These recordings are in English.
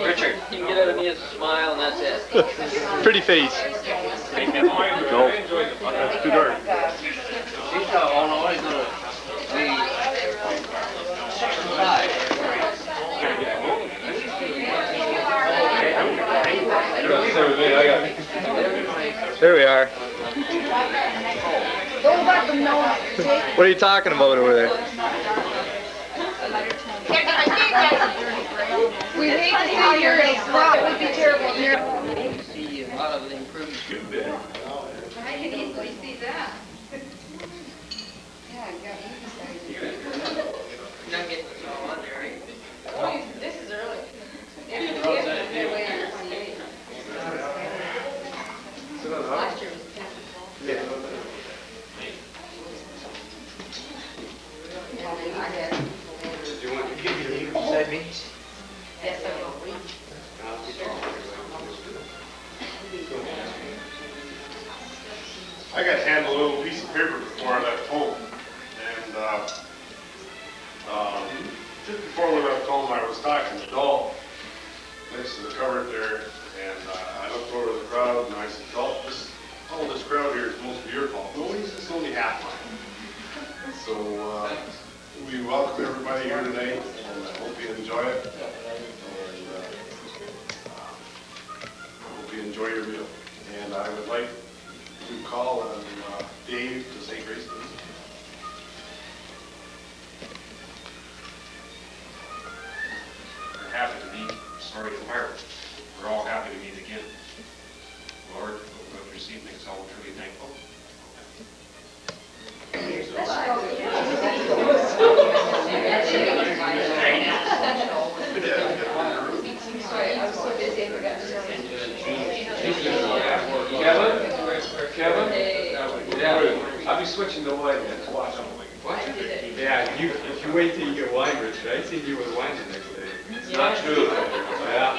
Richard, you can get out of me as a smile and that's it. Pretty face. No, that's too dark. Oh no, he's gonna There we are. What are you talking about over there? We hate to see your crop. It would be terrible here. see a lot of the improvements. I can easily see that. Yeah, You're not getting this all on there, right? this is early. Last year was 10 before. Do you want to give me beside me? Yes, I will. I got handed a little piece of paper before I left home, and just before we left home, I was talking to Dalton next to the cupboard there, and I looked over the crowd and I said, Dalton, all this crowd here is mostly your fault. No, he says it's only half mine. So we welcome everybody here tonight, and I hope you enjoy it. And I hope you enjoy your meal. And I would like to call on Dave to say grace, please. We're happy to be sorry to part. We're all happy to meet again. Lord, with this evening, so we're truly thankful. Sorry, I was so busy I forgot to tell Kevin? Yeah, I'll be switching to wine next watch. What? Yeah, if you wait till you get wine, Richard, I seen you with wine the next day. It's not true. Yeah.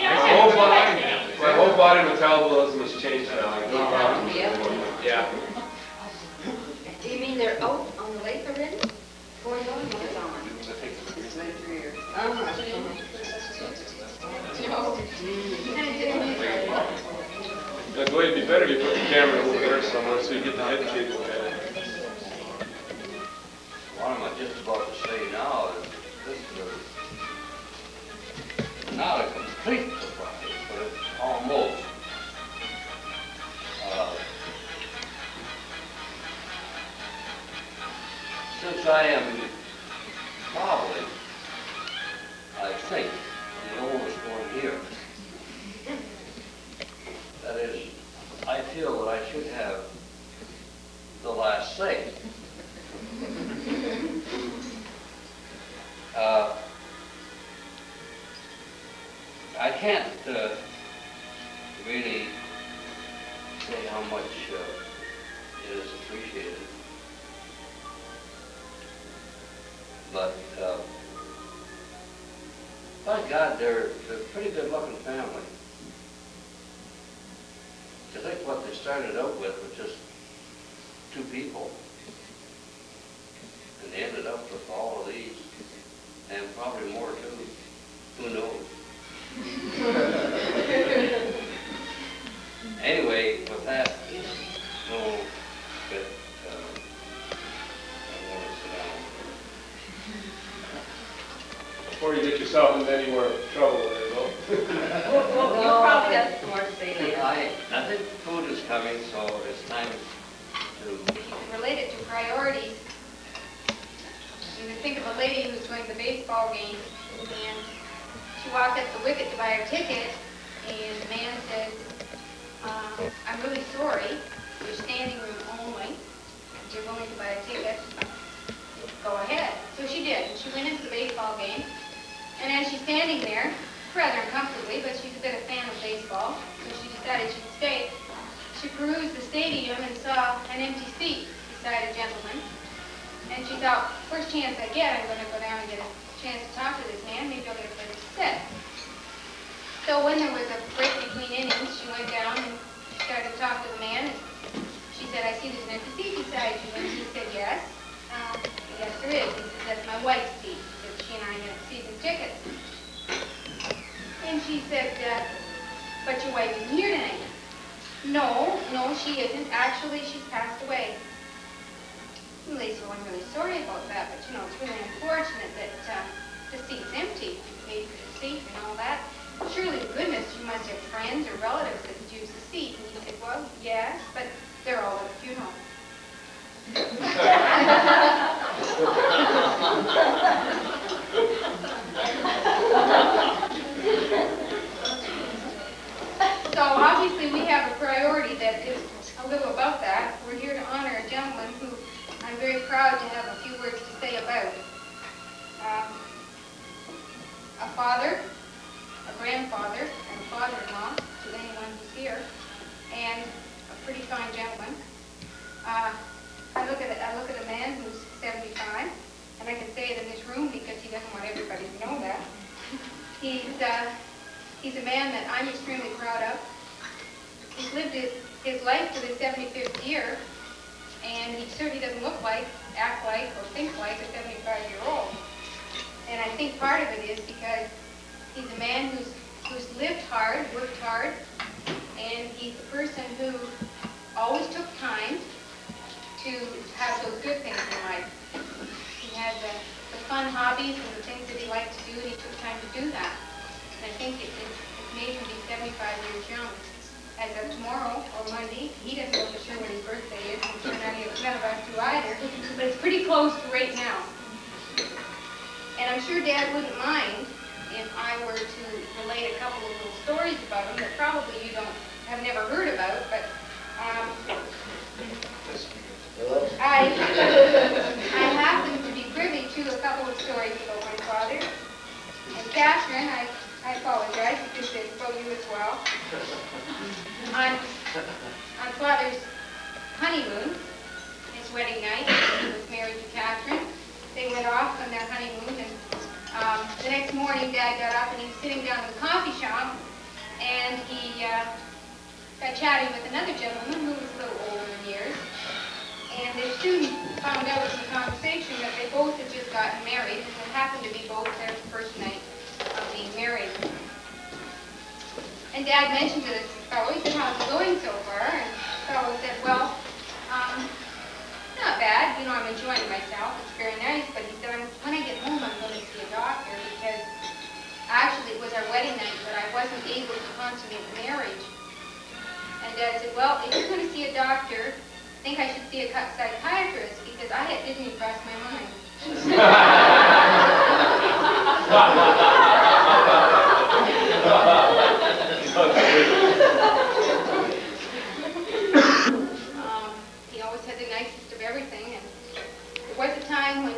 My whole body metabolism has changed now. No problem. Yeah. Do you mean they're out on the lake already? Going on or it's on? It's been 3 years. That's way it'd be better if you put the camera over there somewhere so you get the head cable at it. What am I just about to say now is this is not a complete surprise, but it's almost. Since I am probably, I think, the oldest one here, that is, I feel that I should have the last say. I can't really say how much it is appreciated, but by God, they're a pretty good-looking family. I think what they started out with was just 2 people, and they ended up with all of these, and probably more too. Who knows? Anyway, with that, no, but I want to sit down. Before you get yourself into any more trouble there, though. You probably have more to say later. I think food is coming, so it's time to. Related to priorities, you can think of a lady who's going to the baseball game, and she walked up the wicket to buy her ticket, and the man said, I'm really sorry, you're standing room only, if you're willing to buy a ticket, go ahead. So she did, and she went into the baseball game, and as she's standing there, rather uncomfortably, but she's a bit of a fan of baseball, so she decided she'd stay. She perused the stadium and saw an empty seat beside a gentleman. And she thought, first chance I get, I'm going to go down and get a chance to talk to this man. Maybe I'll get a place to sit. So when there was a break between innings, she went down and started to talk to the man. And she said, I see there's an empty seat beside you. And he said, yes. Yes, there is. He said, that's my wife's seat. Because she and I have season tickets. And she said, but your wife isn't here tonight. No, she isn't. Actually, she's passed away. Well, Lisa wasn't really sorry about that, but you know, it's really unfortunate that the seat's empty. You paid for the seat and all that. Surely to goodness you must have friends or relatives that could use the seat. And he said, well, yes, but they're all at the funeral. So obviously we have a priority that is a little above that. We're here to honor a gentleman who I'm very proud to have a few words to say about. A father, a grandfather, and a father-in-law to anyone who's here, and a pretty fine gentleman. I look at a man who's 75, and I can say it in this room because he doesn't want everybody to know that. He's a man that I'm extremely proud of. He's lived his life to the 75th year, and he certainly doesn't look like, act like, or think like a 75-year-old. And I think part of it is because he's a man who's lived hard, worked hard, and he's a person who always took time to have those good things in life. He had the fun hobbies and the things that he liked to do, and he took time to do that. And I think it's made him be 75 years young. As of tomorrow, or Monday, he doesn't know for sure when his birthday is. I'm sure none of us do either. But it's pretty close to right now. And I'm sure Dad wouldn't mind if I were to relate a couple of little stories about him that probably you have never heard about, but I happen to be privy to a couple of stories about my father. And Catherine, I apologize because it's about you as well. On Father's honeymoon, his wedding night, he was married to Catherine. They went off on their honeymoon, and the next morning Dad got up and he was sitting down in the coffee shop, and he got chatting with another gentleman who was a little older in years. And they soon found out from the conversation that they both had just gotten married, and it happened to be both their first night of being married. And Dad mentioned to this fellow, he said, how's it going so far? And the fellow said, well, not bad. You know, I'm enjoying myself. It's very nice. But he said, when I get home, I'm going to see a doctor because actually it was our wedding night, but I wasn't able to consummate the marriage. And Dad said, well, if you're going to see a doctor, I think I should see a psychiatrist because it didn't even cross my mind. He always had the nicest of everything, and there was a time when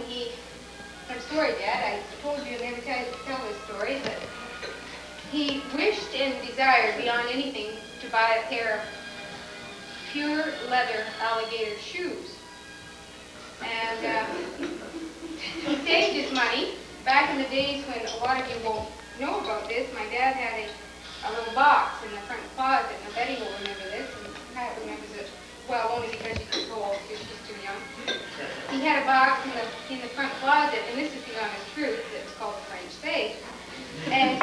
I'm sorry, Dad, I told you never to tell this story, but he wished and desired beyond anything to buy a pair of pure leather alligator shoes. And he saved his money. Back in the days when a lot of you won't know about this, my dad had a little box in the front closet, and Betty will remember this, and Pat remembers it well, only because she's so old, because she's too young. He had a box in the front closet, and this is the honest truth, that was called the French safe. And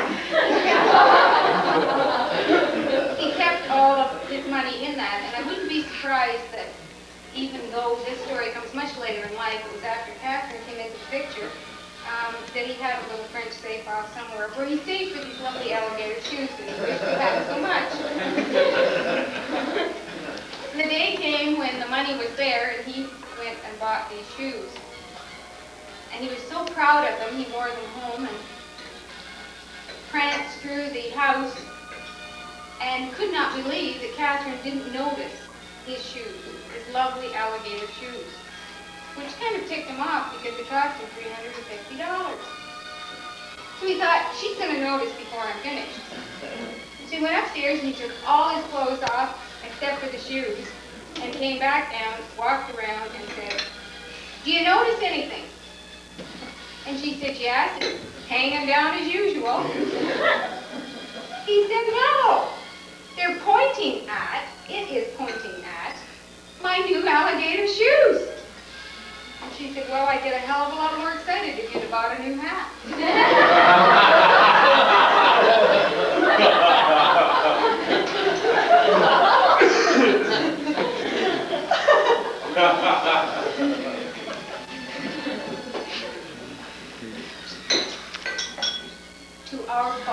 he kept all of his money in that, and I wouldn't be surprised that even though this story comes much later in life, it was after Catherine came into the picture, that he had a little French safe off somewhere where he saved for these lovely alligator shoes that he wished to have so much. The day came when the money was there, and he went and bought these shoes. And he was so proud of them, he wore them home and pranced through the house and could not believe that Catherine didn't notice his shoes, his lovely alligator shoes, which kind of ticked him off because it cost him $350. So he thought, she's going to notice before I'm finished. So he went upstairs and he took all his clothes off except for the shoes and came back down, walked around and said, do you notice anything? And she said, yes, it's hanging down as usual. He said, no, they're pointing at, it is pointing at, my new alligator shoes. And she said, well, I'd get a hell of a lot more excited if you'd have bought a new hat.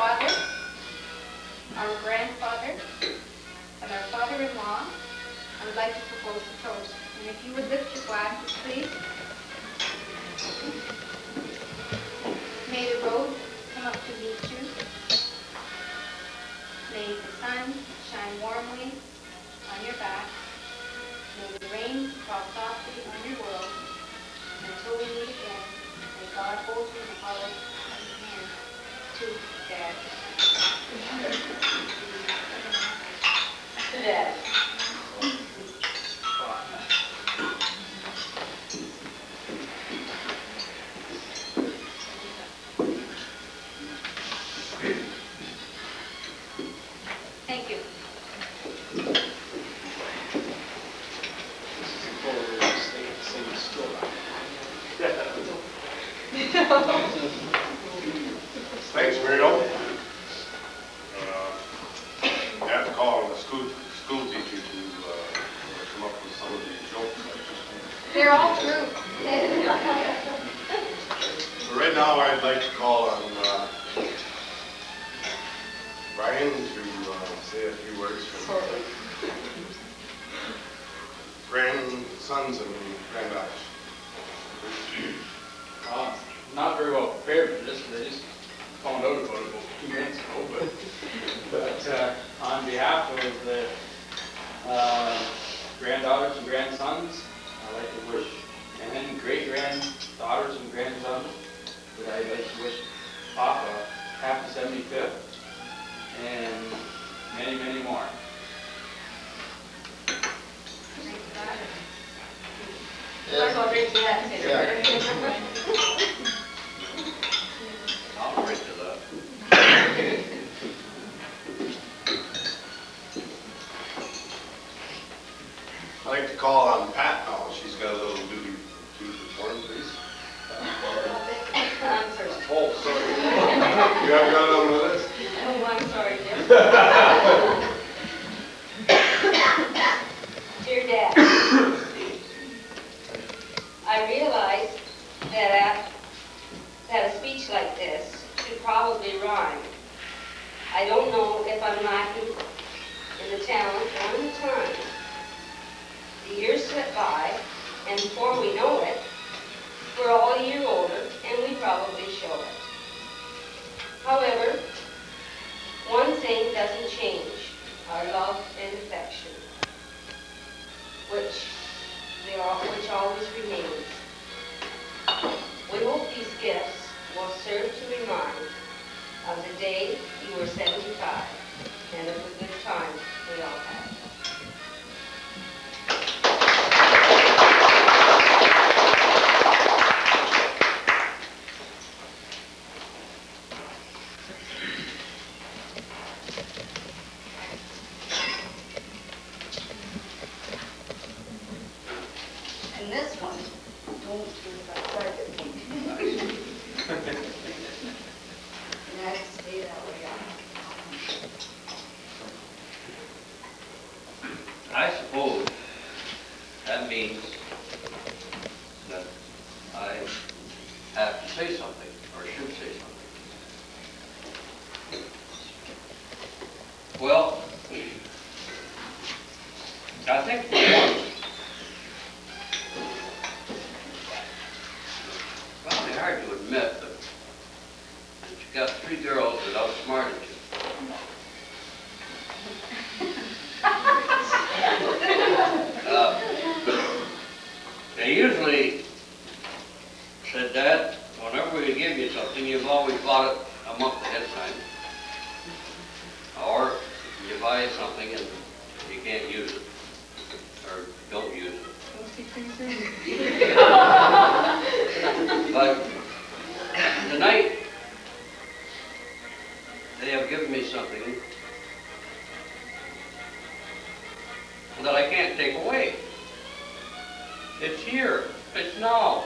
father, our grandfather, and our father-in-law, I would like to propose a toast. And if you would lift your glasses, please. May the road come up to meet you. May the sun shine warmly on your back. May the rain fall softly on your world. Until we meet again, may God hold you in the hollow of his hand. To Dad. Dad. Thank you. Thanks, Muriel. I have to call on the school teacher to come up with some of these jokes. They're all true. So right now, I'd like to call on Brian to say a few words from grandsons and granddaughters. Not very well prepared for this, because I just found out about it about 2 minutes ago, but on behalf of the granddaughters and grandsons, I'd like to wish, and then great-granddaughters and grandsons, but I'd like to wish Papa happy 75th, and many, many more. I'll drink to that. I'd like to call on Pat now. She's got a little duty to perform, please. I'm first. Oh, sorry. You haven't got it on the list? Oh, I'm sorry, Jim. Dear Dad, I realize that a speech like this should probably rhyme. I don't know if I'm lacking in the talent or in the time. The years slip by, and before we know it, we're all a year older, and we probably show it. However, one thing doesn't change, our love and affection, which always remains. We hope these gifts will serve to remind of the day you were 75 and of the good time we all had. And this one, don't do that private thing. And I have to stay that way on. I suppose that means that I have to say something, or should say something. Well, I think for one, it's probably hard to admit that you got 3 girls that outsmarted you. They usually said, Dad, whenever we give you something, you've always bought it a month ahead of time. Or you buy something and you can't use it, or don't use it. But tonight, they have given me something that I can't take away. It's here. It's now.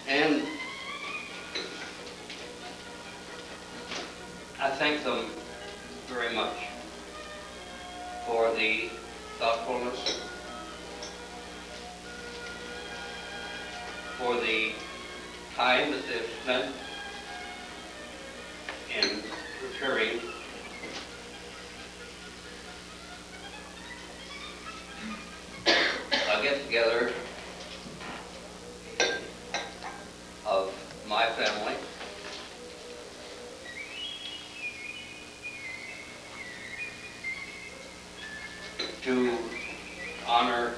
And I thank them very much for the thoughtfulness, for the time that they've spent in preparing a get-together of my family to honor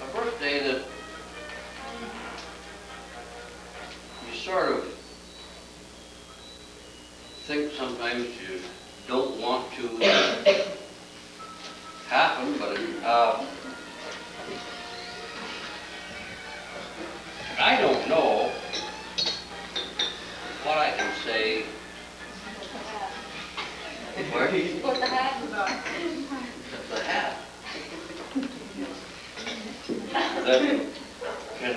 a birthday that you sort of think sometimes you don't want to happen, but I don't know what I can say. Where? Put the hat on. The hat. That can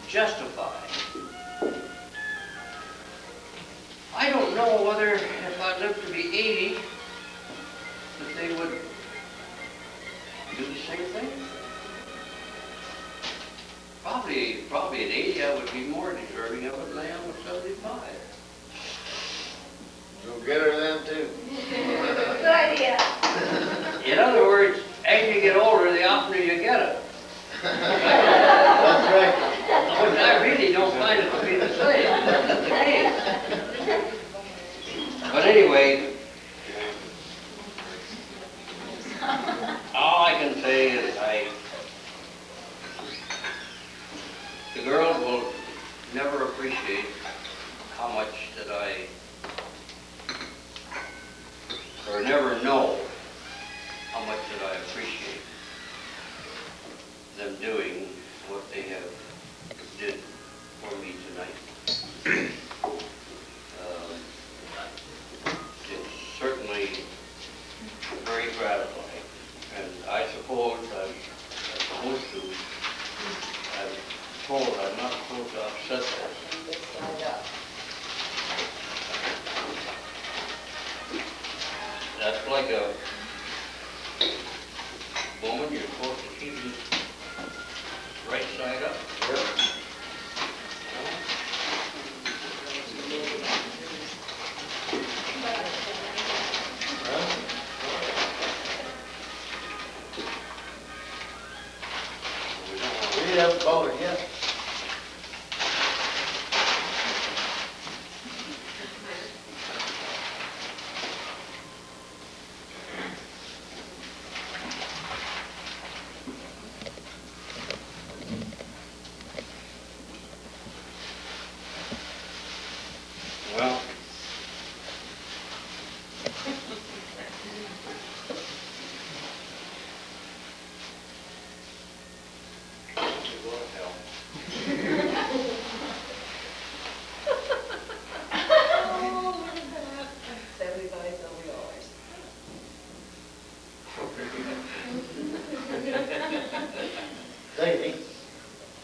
justify. I don't know whether if I lived to be 80, that they would do the same thing. Probably at 80 I would be more deserving of it than I am at 75. So get her then too. Good idea. In other words, as you get older, the oftener you get it. That's right. Which I really don't find it to be the same. That's the case. But anyway, all I can say is the girls will never appreciate how much that or never know how much that I appreciate them doing what they have did for me tonight. It's certainly very gratifying, and I suppose I'm told I'm not supposed to upset them. That's like a woman, you're supposed to keep it right side up. We haven't voted yet. Well, Lady,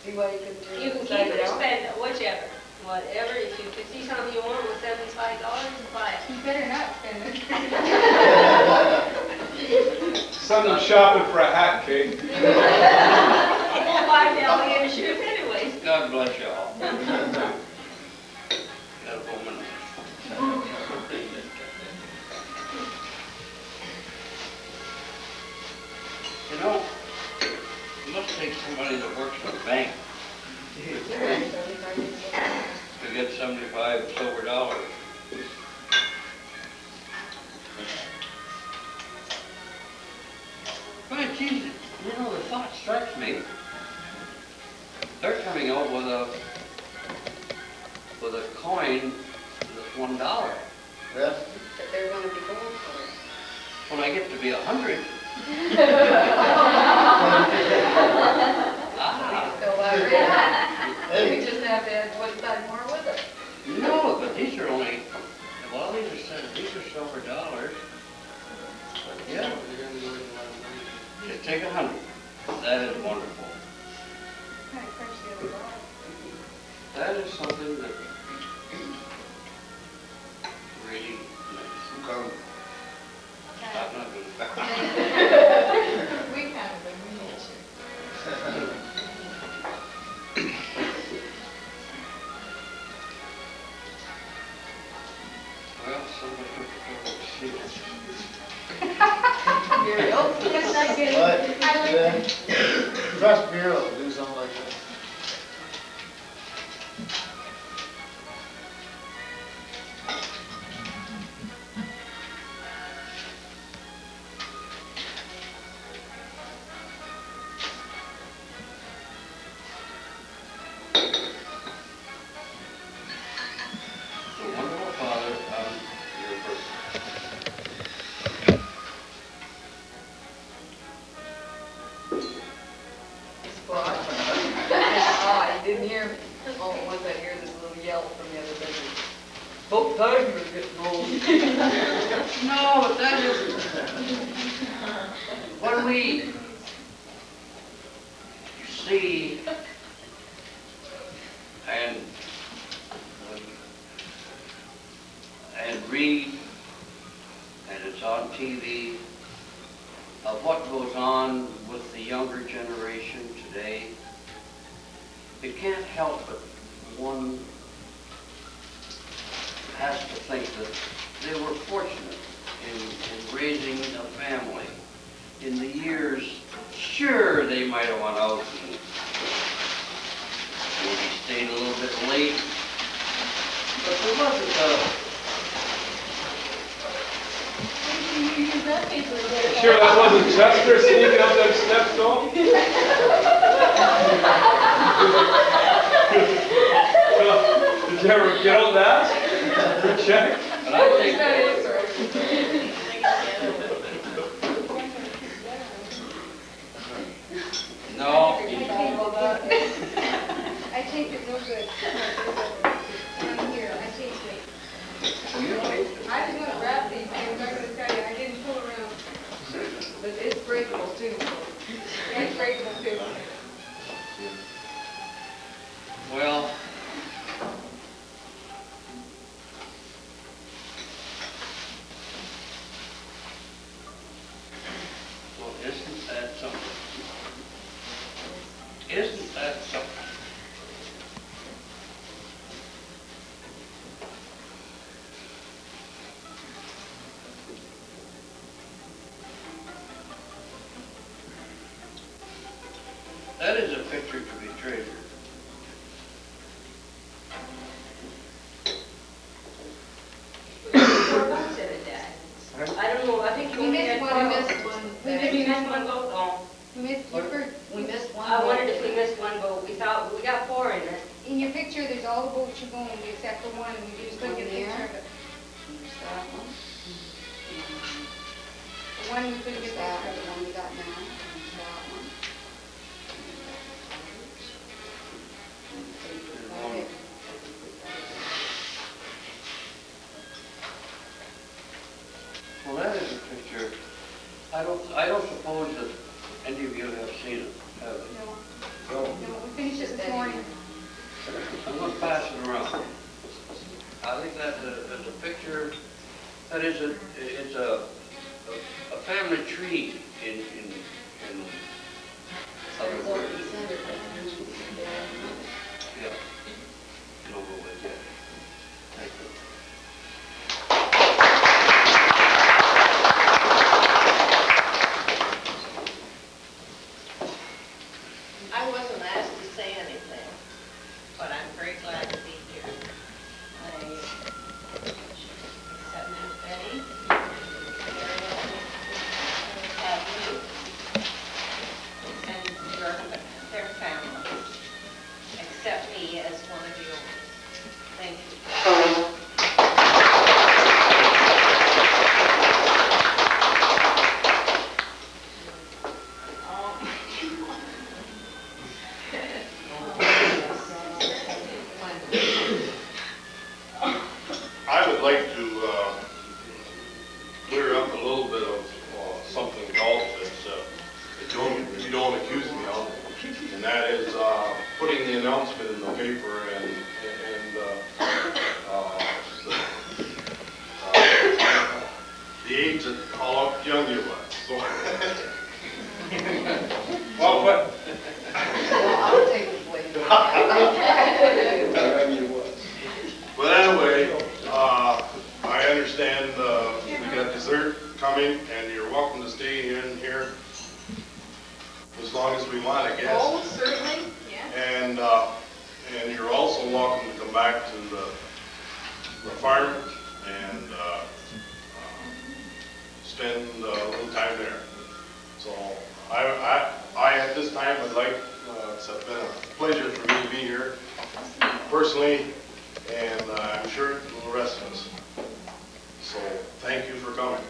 You can keep it or spend it, whichever. Whatever, if you could see something you want with $75, buy it. You better not spend it. Something shopping for a hat, Kate. I won't buy the alligator shoes anyways. God bless you all. That woman. You know, it must take somebody that works in a bank to get 75 silver dollars. But Jesus, you know, the thought strikes me. They're coming out with a coin that's $1. yes? But they're gonna be going for it. When I get to be 100. Hey, We just have to add 25 more with it. No, but these are only, well, these are silver dollars. But yeah, just take 100. That is wonderful. Kind of crunch the other one. That is something that really nice. come. I'm not going to. We kind of, we need you. hero to do something like that. So wonderful father, your birth. Spot. Oh, you didn't hear me. Oh, once I hear this little yell from the other bedroom. Both tigers getting old. No, but that is, when we see and read, and it's on TV, of what goes on with the younger generation today, it can't help but one has to think that they were fortunate in raising a family. In the years, sure, they might have went out and maybe stayed a little bit late, but there wasn't Sure that wasn't Chester sneaking up them steps, though? Did you ever get on that? Check. but I think that no, I taped it real good. Down here, I taped it. I was gonna grab these, I was gonna tell you, I didn't pull around. But it's breakable too. It's breakable too. well, isn't that something? Isn't that something? That is a picture to be treasured. I don't know, I think you We only missed had one, one. we missed one. Did we miss one vote? Oh. We missed your first. We missed one. I wondered if we missed one vote. We thought, we got 4 in it. In your picture, there's all the votes you're going except for one, and you just couldn't get a One picture there. of it. There's that one. The one we couldn't There's get that a picture one, of. the one we got now. There's that one. One. Well, that is a picture. I don't suppose that any of you have seen it, have you? No, we finished it this morning. I'm going to pass it around. I think that's a picture, that is it's a family tree in other words. Yeah. No, go with it. Thank you. I wasn't asked to say anything, but I'm very glad to be here. I accept Betty, Ariel, have you, and their families. Accept me as one of yours. Thank you. I would like to clear up a little bit of something Dalton that you don't accuse me of, and that is putting the announcement in the paper and the age at how young you was. So, well, but I'll take the blame. But anyway, I understand we got dessert coming, and you're welcome to stay in here as long as we want, I guess. come back to the farm and spend a little time there. So I at this time would like, it's been a pleasure for me to be here personally, and I'm sure the rest of us. So thank you for coming.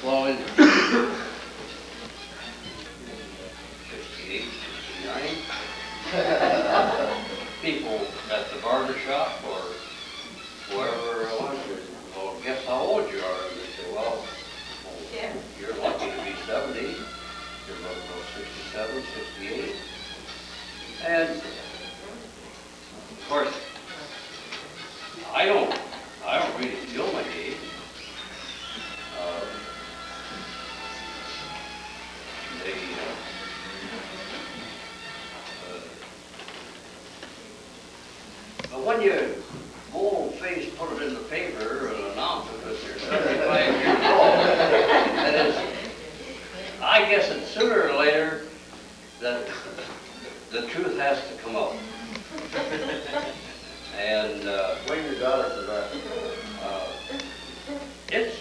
Well, in 68, 69, people at the barber shop or wherever I went, well, guess how old you are? And they say, well, you're lucky to be 70. You're about 67, 68. And, of course, I don't really feel my age. But when you bold-faced put it in the paper and announce it that you're 75 years old, that is, I guess it's sooner or later that the truth has to come out. And Blame your daughter for that. it's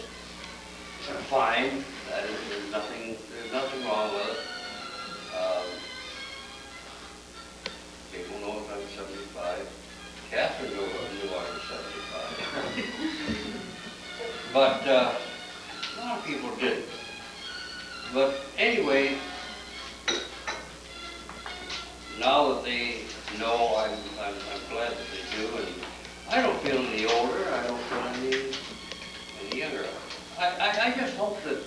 fine. That is, there's nothing wrong with it. People know if I'm 75. Catherine knew I was 75. But a lot of people didn't. But anyway, now that they know, I'm glad that they do, and I don't feel any older. I don't feel any younger. I just hope that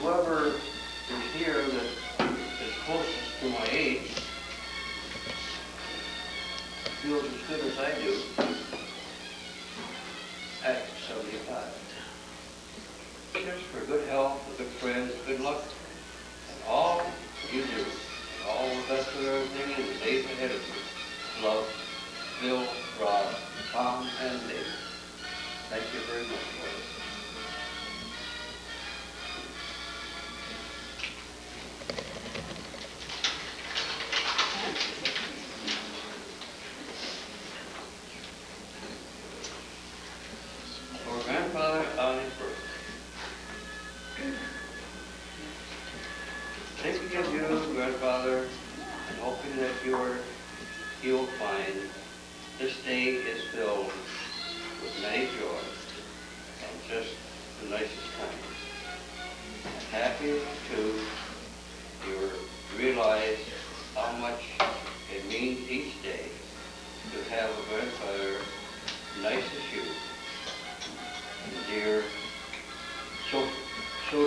whoever is here that is closest to my age feels as good as I do at 75. Just for good health, for good friends, good luck, and all you do, and all the best of everything in the days ahead of you. Love, Bill, Rob, Tom, and Dave. Thank you very much, boys. For grandfather on his birthday. Thinking of you, grandfather, and hoping that you'll find this day is filled with many joys and just the nicest kind. And happy too, you realize how much it means each day to have a grandfather nice as you. Dear, so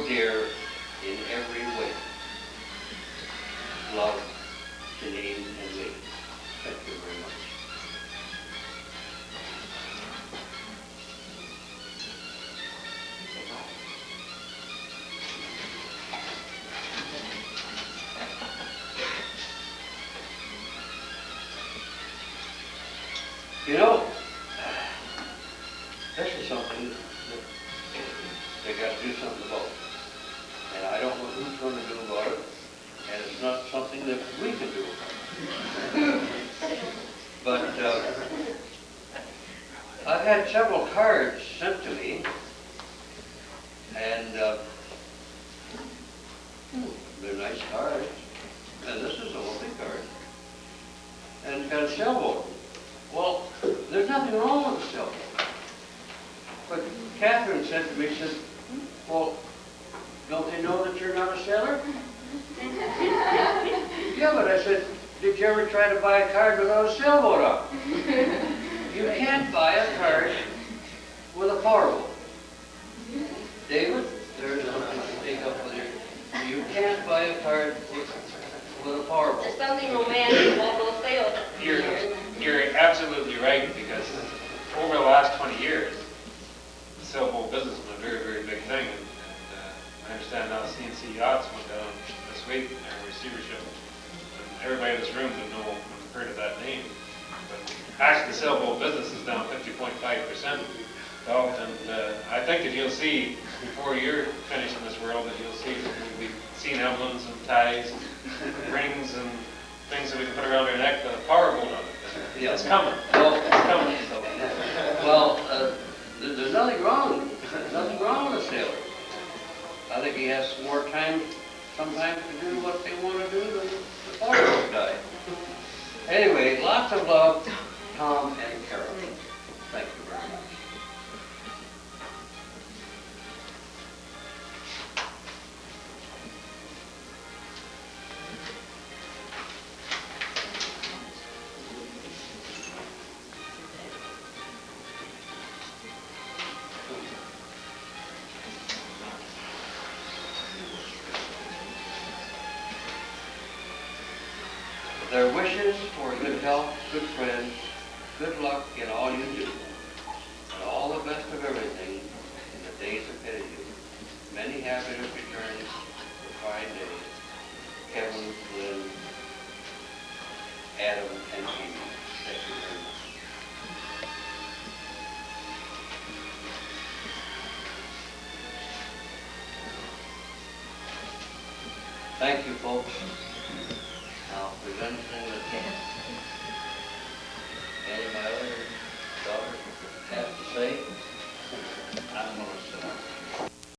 dear in every way. Love, Janine, and Lee. Thank you very much. You know, this is something that they got to do something about. And I don't know who's going to do about it, and it's not something that we can do about it. But I've had several cards sent to me, and they're nice cards. And this is a lovely card. And it's got a sailboat. Well, there's nothing wrong with a sailboat. But Catherine said to me, she said, well, don't they know that you're not a sailor? Yeah, but I said, did you ever try to buy a card without a sailboat on? You can't buy a card with a powerboat. David, there's something to take up with you. You can't buy a card with a powerboat. There's something romantic about those sails. You're absolutely right, because over the last 20 years, the sailboat business has been a very, very big thing. And I understand now CNC yachts went down this week in their receivership. And everybody in this room would know, would have heard of that name. But actually, the sailboat business is down 50.5%. Dalton, and I think that you'll see, before you're finished in this world, that you'll see that we'll be seeing emblems and ties, and rings and things that we can put around our neck with a power boat on it. Yeah. It's coming. Well, It's coming, so. well, there's nothing wrong with a sailor. I think he has more time sometimes to do what they want to do than the fireboat guy. Anyway, lots of love, Tom and Carol. Thank you very much. Their wishes for good health, good friends, good luck in all you do, and all the best of everything in the days ahead of you. Many happiness returns for fine days. Kevin, Lynn, Adam, and Amy. Thank you very much. Thank you, folks. Now, if there's anything that any of my other daughters have to say, I'm going to sit down.